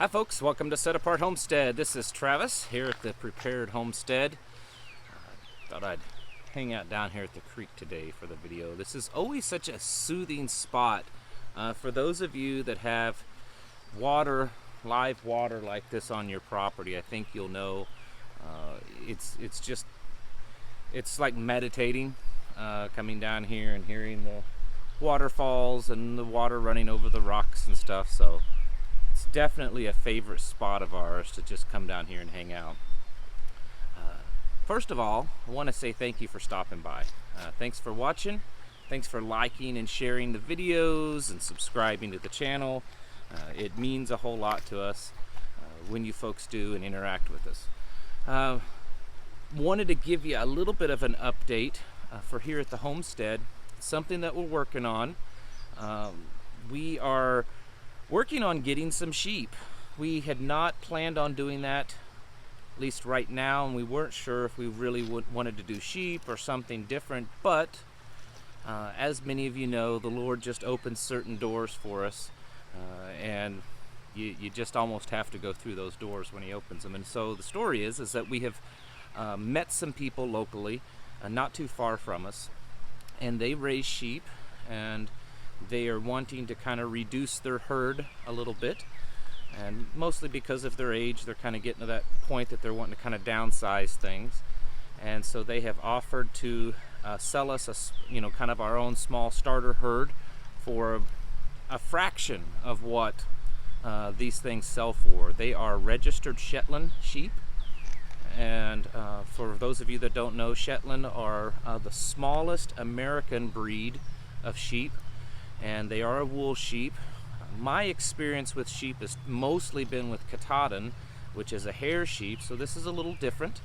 Hi folks, welcome to Set Apart Homestead. This is Travis here at the Prepared Homestead. Thought I'd hang out down here at the creek today for the video. This is always such a soothing spot for those of you that have water, live water like this on your property. I think you'll know it's like meditating, coming down here and hearing the waterfalls and the water running over the rocks and stuff. So it's definitely a favorite spot of ours to just come down here and hang out. First of all, I want to say thank you for stopping by. Thanks for watching. Thanks for liking and sharing the videos and subscribing to the channel. It means a whole lot to us when you folks do and interact with us. Wanted to give you a little bit of an update for here at the homestead. Something that we're working on. We are working on getting some sheep. We had not planned on doing that, at least right now, and we weren't sure if we really wanted to do sheep or something different, but as many of you know, the Lord just opens certain doors for us, and you just almost have to go through those doors when He opens them. And so the story is that we have met some people locally, not too far from us, and they raise sheep, and they are wanting to kind of reduce their herd a little bit, and mostly because of their age, they're kind of getting to that point that they're wanting to kind of downsize things. And so they have offered to sell us kind of our own small starter herd for a fraction of what these things sell for. They are registered Shetland sheep, and for those of you that don't know, Shetland are the smallest American breed of sheep, and they are a wool sheep. My experience with sheep has mostly been with Katahdin, which is a hair sheep, so this is a little different,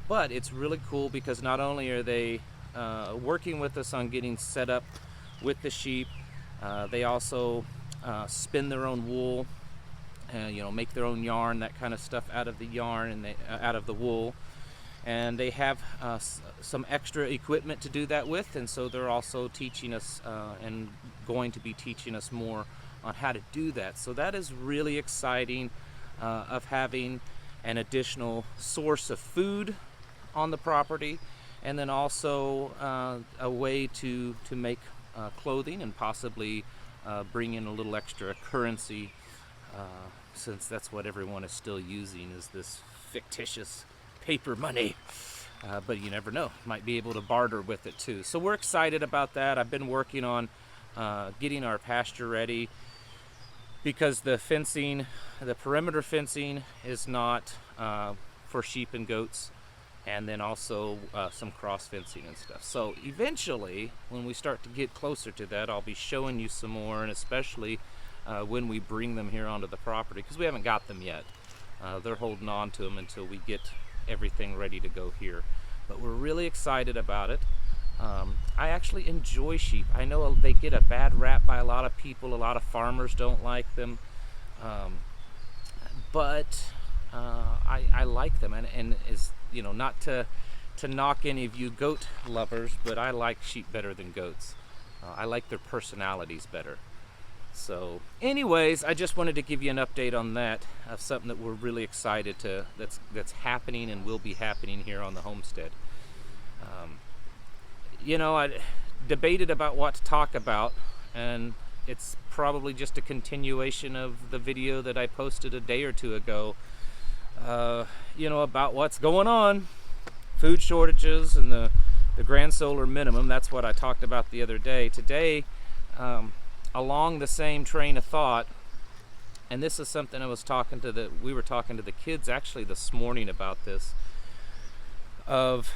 but it's really cool because not only are they working with us on getting set up with the sheep, they also spin their own wool, make their own yarn, that kind of stuff out of the yarn and out of the wool. And they have some extra equipment to do that with, and so they're also teaching us and going to be teaching us more on how to do that. So that is really exciting, of having an additional source of food on the property, and then also a way to make clothing and possibly bring in a little extra currency, since that's what everyone is still using, is this fictitious paper money, but you never know, might be able to barter with it too. So we're excited about that. I've been working on getting our pasture ready, because the fencing, the perimeter fencing, is not for sheep and goats, and then also some cross fencing and stuff. So eventually, when we start to get closer to that, I'll be showing you some more, and especially when we bring them here onto the property, because we haven't got them yet. They're holding on to them until we get everything ready to go here, but we're really excited about it. I actually enjoy sheep. I know they get a bad rap by a lot of people. A lot of farmers don't like them, but I like them, and is not to knock any of you goat lovers, but I like sheep better than goats. I like their personalities better. So anyways, I just wanted to give you an update on that, of something that we're really excited to, that's happening and will be happening here on the homestead. I debated about what to talk about, and it's probably just a continuation of the video that I posted a day or two ago, about what's going on, food shortages and the grand solar minimum. That's what I talked about the other day. Today, along the same train of thought, and this is something we were talking to the kids actually this morning about this, of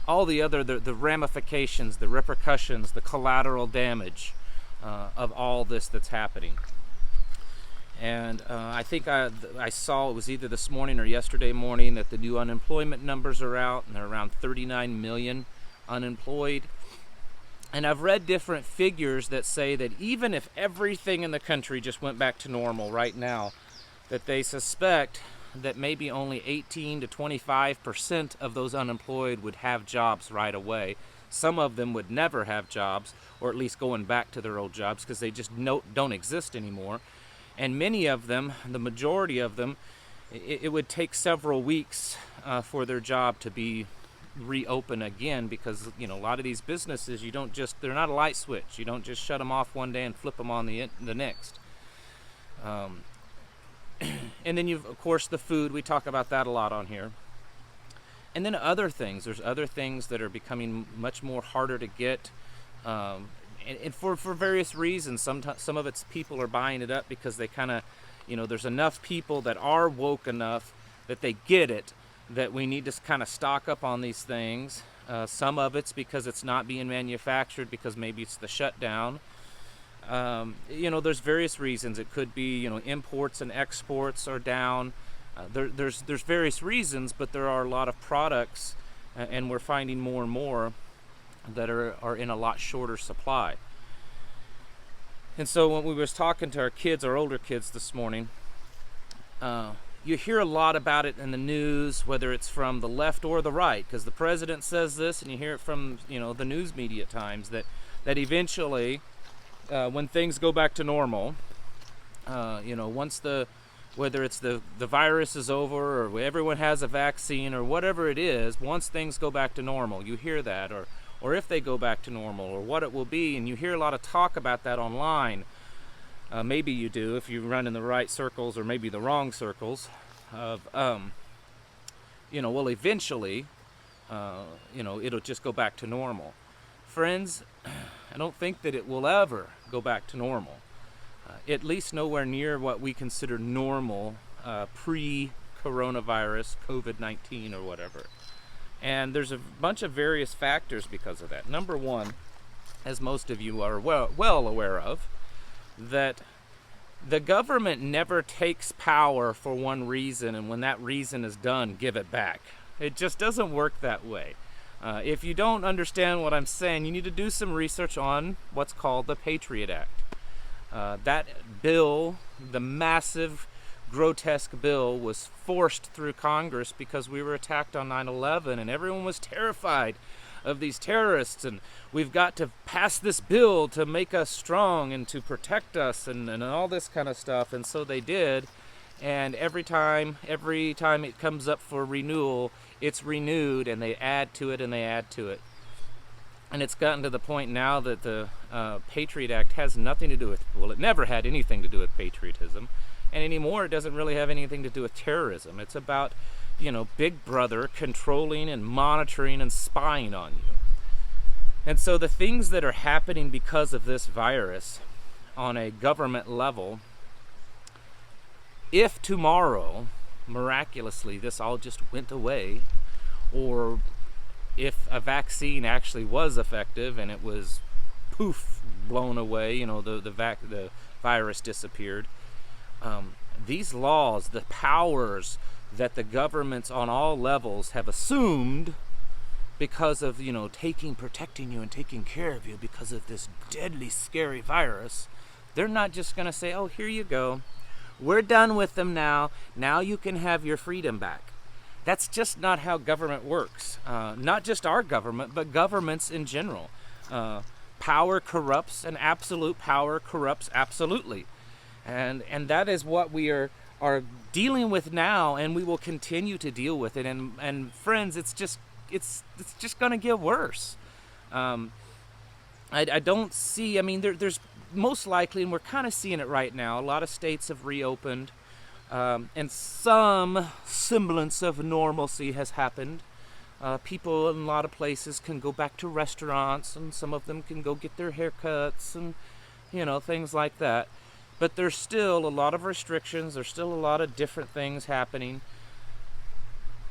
all the other, the ramifications, the repercussions, the collateral damage of all this that's happening. And I think I saw, it was either this morning or yesterday morning, that the new unemployment numbers are out, and they're around 39 million unemployed. And I've read different figures that say that even if everything in the country just went back to normal right now, that they suspect that maybe only 18 to 25% of those unemployed would have jobs right away. Some of them would never have jobs, or at least going back to their old jobs, because they just don't exist anymore. And many of them, the majority of them, it would take several weeks for their job to be reopen again, because a lot of these businesses, they're not a light switch. You don't just shut them off one day and flip them on the next. And then you've, of course, the food. We talk about that a lot on here. And then other things. There's other things that are becoming much more harder to get, and for various reasons. Some of it's people are buying it up because they kind of, there's enough people that are woke enough that they get it, that we need to kind of stock up on these things. Some of it's because it's not being manufactured, because maybe it's the shutdown. There's various reasons. It could be, imports and exports are down. There's various reasons, but there are a lot of products, and we're finding more and more that are in a lot shorter supply. And so when we was talking to our older kids this morning, you hear a lot about it in the news, whether it's from the left or the right, because the president says this, and you hear it from the news media at times, that eventually, when things go back to normal, once whether it's the virus is over, or everyone has a vaccine, or whatever it is, once things go back to normal, you hear that, or if they go back to normal, or what it will be, and you hear a lot of talk about that online. Maybe you do if you run in the right circles, or maybe the wrong circles, of eventually it'll just go back to normal. Friends, I don't think that it will ever go back to normal, at least nowhere near what we consider normal pre-coronavirus, COVID-19 or whatever. And there's a bunch of various factors because of that. Number one, as most of you are well aware of, that the government never takes power for one reason, and when that reason is done, give it back. It just doesn't work that way. If you don't understand what I'm saying, you need to do some research on what's called the Patriot Act. That bill, the massive, grotesque bill, was forced through Congress because we were attacked on 9/11, and everyone was terrified of these terrorists, and we've got to pass this bill to make us strong and to protect us, and all this kind of stuff. And so they did, and every time it comes up for renewal, it's renewed, and they add to it and they add to it. And it's gotten to the point now that the Patriot Act has nothing to do with, it never had anything to do with patriotism, and anymore it doesn't really have anything to do with terrorism. It's about Big Brother controlling and monitoring and spying on you. And so the things that are happening because of this virus on a government level, if tomorrow, miraculously, this all just went away, or if a vaccine actually was effective and it was poof, blown away, the virus disappeared, these laws, the powers that the governments on all levels have assumed because of, protecting you and taking care of you because of this deadly, scary virus, they're not just going to say, oh, here you go, we're done with them now you can have your freedom back. That's just not how government works. Not just our government, but governments in general. Power corrupts, and absolute power corrupts absolutely. And that is what we are dealing with now, and we will continue to deal with it. And friends, it's just going to get worse. I don't see. There's most likely, and we're kind of seeing it right now, a lot of states have reopened, and some semblance of normalcy has happened. People in a lot of places can go back to restaurants, and some of them can go get their haircuts and things like that. But there's still a lot of restrictions. There's still a lot of different things happening.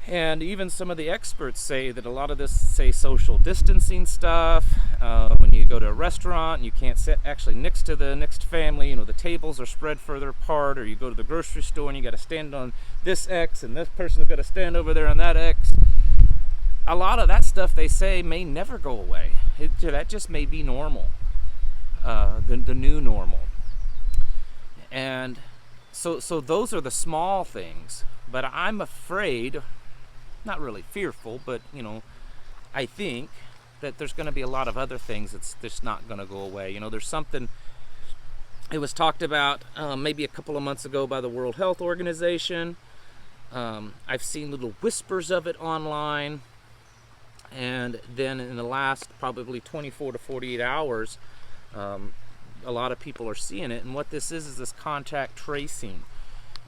And even some of the experts say that a lot of this, social distancing stuff, when you go to a restaurant and you can't sit actually next to the next family, the tables are spread further apart, or you go to the grocery store and you got to stand on this X and this person's got to stand over there on that X. A lot of that stuff, they say, may never go away. That just may be normal, the new normal. And so those are the small things. But I'm afraid, not really fearful, but I think that there's going to be a lot of other things that's just not going to go away. There's something It was talked about maybe a couple of months ago by the World Health Organization. I've seen little whispers of it online. And then in the last probably 24 to 48 hours, a lot of people are seeing it. And what this is this contact tracing.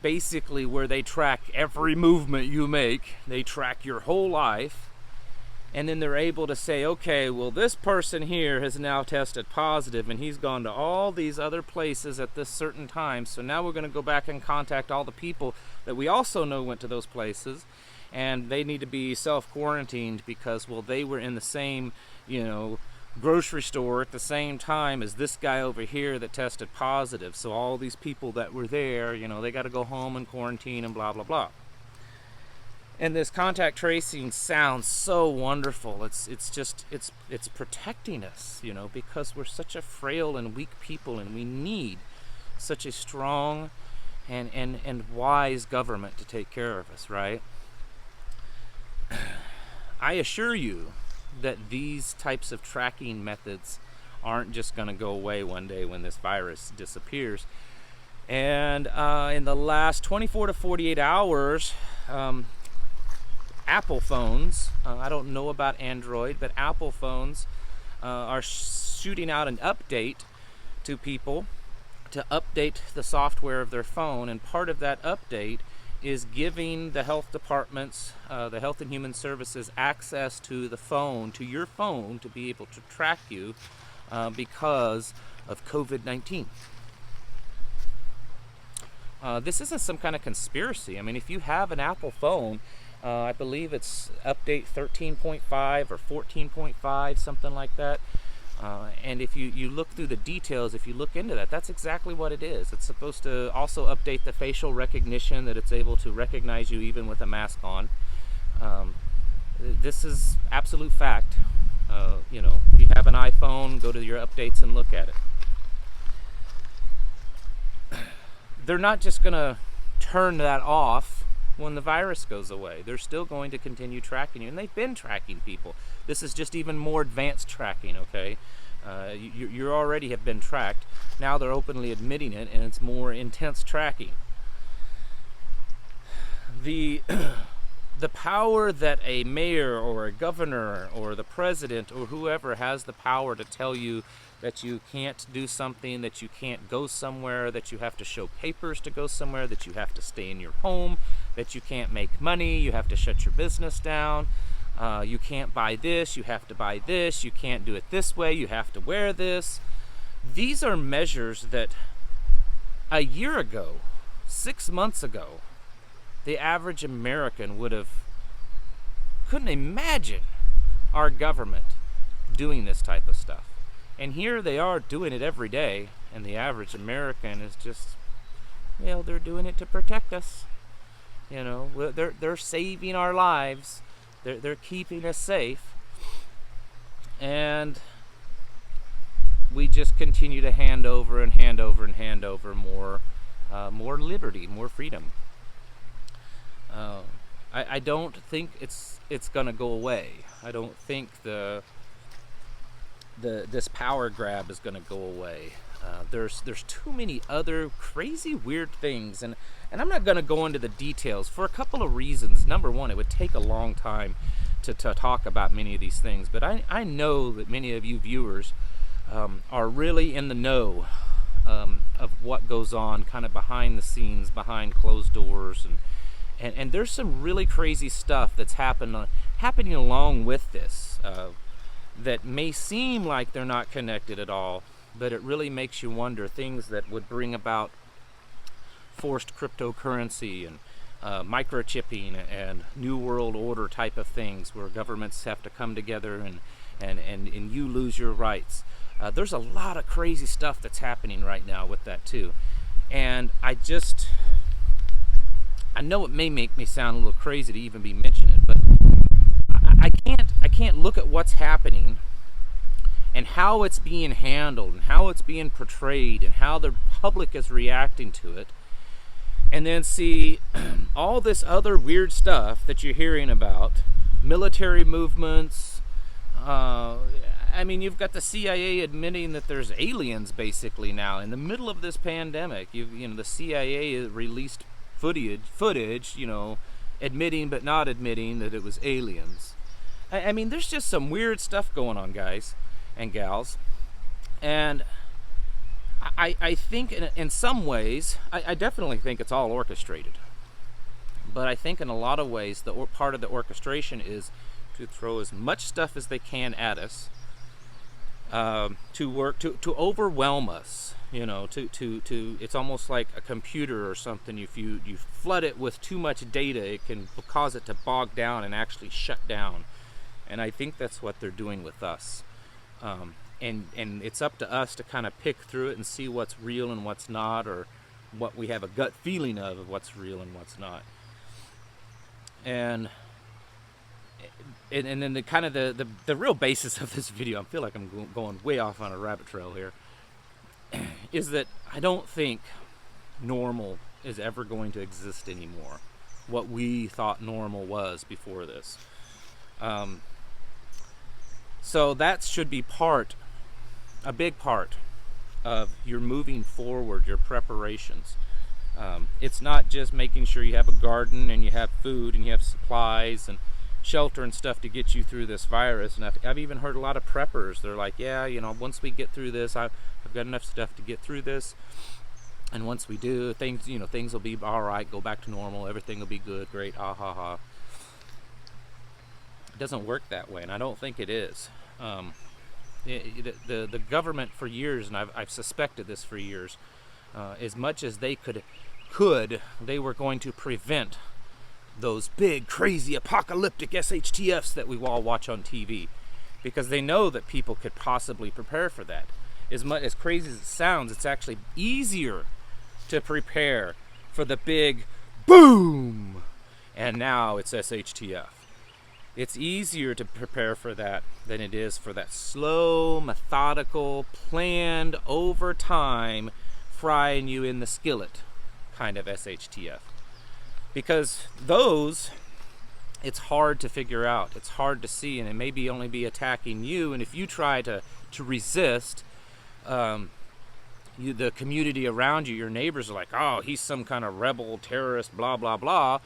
Basically where they track every movement you make. They track your whole life. And then they're able to say, okay, well, this person here has now tested positive and he's gone to all these other places at this certain time. So now we're going to go back and contact all the people that we also know went to those places. And they need to be self-quarantined because, well, they were in the same, grocery store at the same time as this guy over here that tested positive. So all these people that were there, they got to go home and quarantine and blah, blah, blah. And this contact tracing sounds so wonderful. It's protecting us, because we're such a frail and weak people, and we need such a strong and wise government to take care of us, right? I assure you that these types of tracking methods aren't just going to go away one day when this virus disappears. And in the last 24 to 48 hours, Apple phones, I don't know about Android, but Apple phones are shooting out an update to people to update the software of their phone, and part of that update is giving the health departments, the Health and Human Services, access to the phone, to your phone, to be able to track you because of COVID-19. This isn't some kind of conspiracy. I mean, if you have an Apple phone, I believe it's update 13.5 or 14.5, something like that. And if you look through the details, if you look into that, that's exactly what it is. It's supposed to also update the facial recognition, that it's able to recognize you even with a mask on. This is absolute fact. If you have an iPhone, go to your updates and look at it. They're not just going to turn that off when the virus goes away. They're still going to continue tracking you, and they've been tracking people. This is just even more advanced tracking, okay? You already have been tracked. Now they're openly admitting it, and it's more intense tracking. The power that a mayor or a governor or the president or whoever has the power to tell you that you can't do something, that you can't go somewhere, that you have to show papers to go somewhere, that you have to stay in your home, that you can't make money, you have to shut your business down, you can't buy this, you have to buy this, you can't do it this way, you have to wear this. These are measures that a year ago, 6 months ago, the average American couldn't imagine our government doing this type of stuff. And here they are doing it every day, and the average American is just, they're doing it to protect us. They're saving our lives. They're keeping us safe. And we just continue to hand over and hand over and hand over more liberty, more freedom. I don't think it's gonna go away. I don't think this power grab is going to go away. There's too many other crazy weird things, and I'm not going to go into the details for a couple of reasons. Number one, it would take a long time to talk about many of these things, but I know that many of you viewers are really in the know of what goes on kind of behind the scenes, behind closed doors, and there's some really crazy stuff that's happening along with this that may seem like they're not connected at all, but it really makes you wonder. Things that would bring about forced cryptocurrency and microchipping and new world order type of things, where governments have to come together and you lose your rights. There's a lot of crazy stuff that's happening right now with that too. And I know it may make me sound a little crazy to even be mentioning it, but I can't look at what's happening and how it's being handled and how it's being portrayed and how the public is reacting to it, and then see all this other weird stuff that you're hearing about, military movements, I mean, you've got the CIA admitting that there's aliens basically now in the middle of this pandemic. The CIA released footage, admitting but not admitting that it was aliens. I mean, there's just some weird stuff going on, guys and gals. And I think in some ways, I definitely think it's all orchestrated. But I think in a lot of ways, part of the orchestration is to throw as much stuff as they can at us, to overwhelm us. It's almost like a computer or something. If you flood it with too much data, it can cause it to bog down and actually shut down. And I think that's what they're doing with us. And it's up to us to kind of pick through it and see what's real and what's not, or what we have a gut feeling of what's real and what's not. And then the kind of the real basis of this video, I feel like I'm going way off on a rabbit trail here, is that I don't think normal is ever going to exist anymore. What we thought normal was before this. So that should be a big part of your moving forward, your preparations. It's not just making sure you have a garden and you have food and you have supplies and shelter and stuff to get you through this virus. And I've even heard a lot of preppers. They're like, yeah, once we get through this, I've got enough stuff to get through this. And once we do, things will be all right, go back to normal, everything will be good, great, ah ha ha. It doesn't work that way, and I don't think it is. The government for years, and I've suspected this for years, as much as they could, they were going to prevent those big, crazy, apocalyptic SHTFs that we all watch on TV, because they know that people could possibly prepare for that. As crazy as it sounds, it's actually easier to prepare for the big boom, and now it's SHTF. It's easier to prepare for that than it is for that slow, methodical, planned, over time, frying you in the skillet kind of SHTF. Because those, it's hard to figure out. It's hard to see, and it may only be attacking you. And if you try to resist, the community around you, your neighbors are like, oh, he's some kind of rebel, terrorist, blah, blah, blah.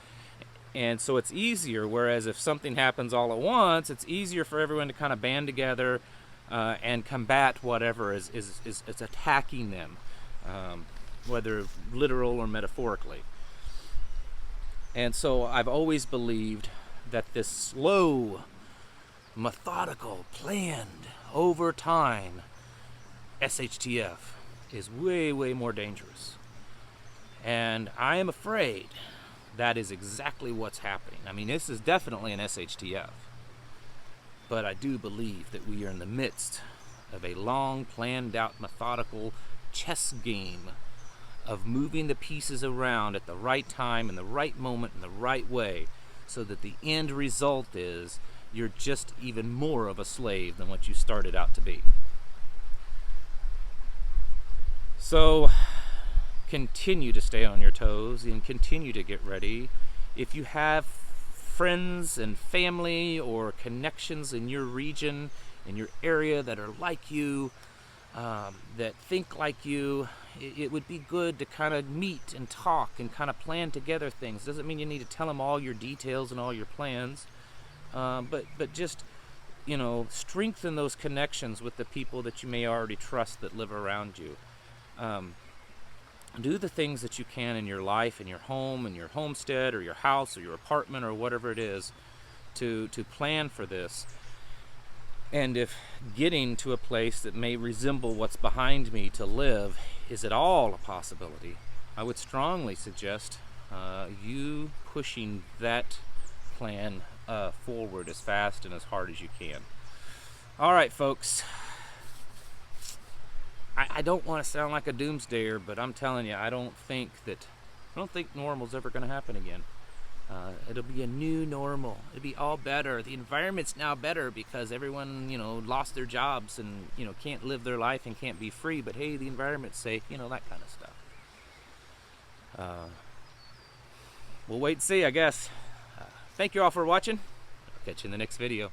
And so it's easier, whereas if something happens all at once, it's easier for everyone to kind of band together and combat whatever is attacking them, whether literal or metaphorically. And so I've always believed that this slow, methodical, planned, over time SHTF is way, way more dangerous. And I am afraid that is exactly what's happening. I mean, this is definitely an SHTF. But I do believe that we are in the midst of a long, planned out, methodical chess game of moving the pieces around at the right time, in the right moment, in the right way, so that the end result is you're just even more of a slave than what you started out to be. So continue to stay on your toes and continue to get ready. If you have friends and family or connections in your region, in your area that are like you, that think like you, it would be good to kind of meet and talk and kind of plan together things. Doesn't mean you need to tell them all your details and all your plans, but just, strengthen those connections with the people that you may already trust that live around you. Do the things that you can in your life, in your home, in your homestead, or your house, or your apartment, or whatever it is, to plan for this. And if getting to a place that may resemble what's behind me to live is at all a possibility, I would strongly suggest you pushing that plan forward as fast and as hard as you can. All right, folks. I don't want to sound like a doomsdayer, but I'm telling you, I don't think normal's ever going to happen again. It'll be a new normal. It'll be all better. The environment's now better because everyone, lost their jobs and, can't live their life and can't be free. But hey, the environment's safe, that kind of stuff. We'll wait and see, I guess. Thank you all for watching. I'll catch you in the next video.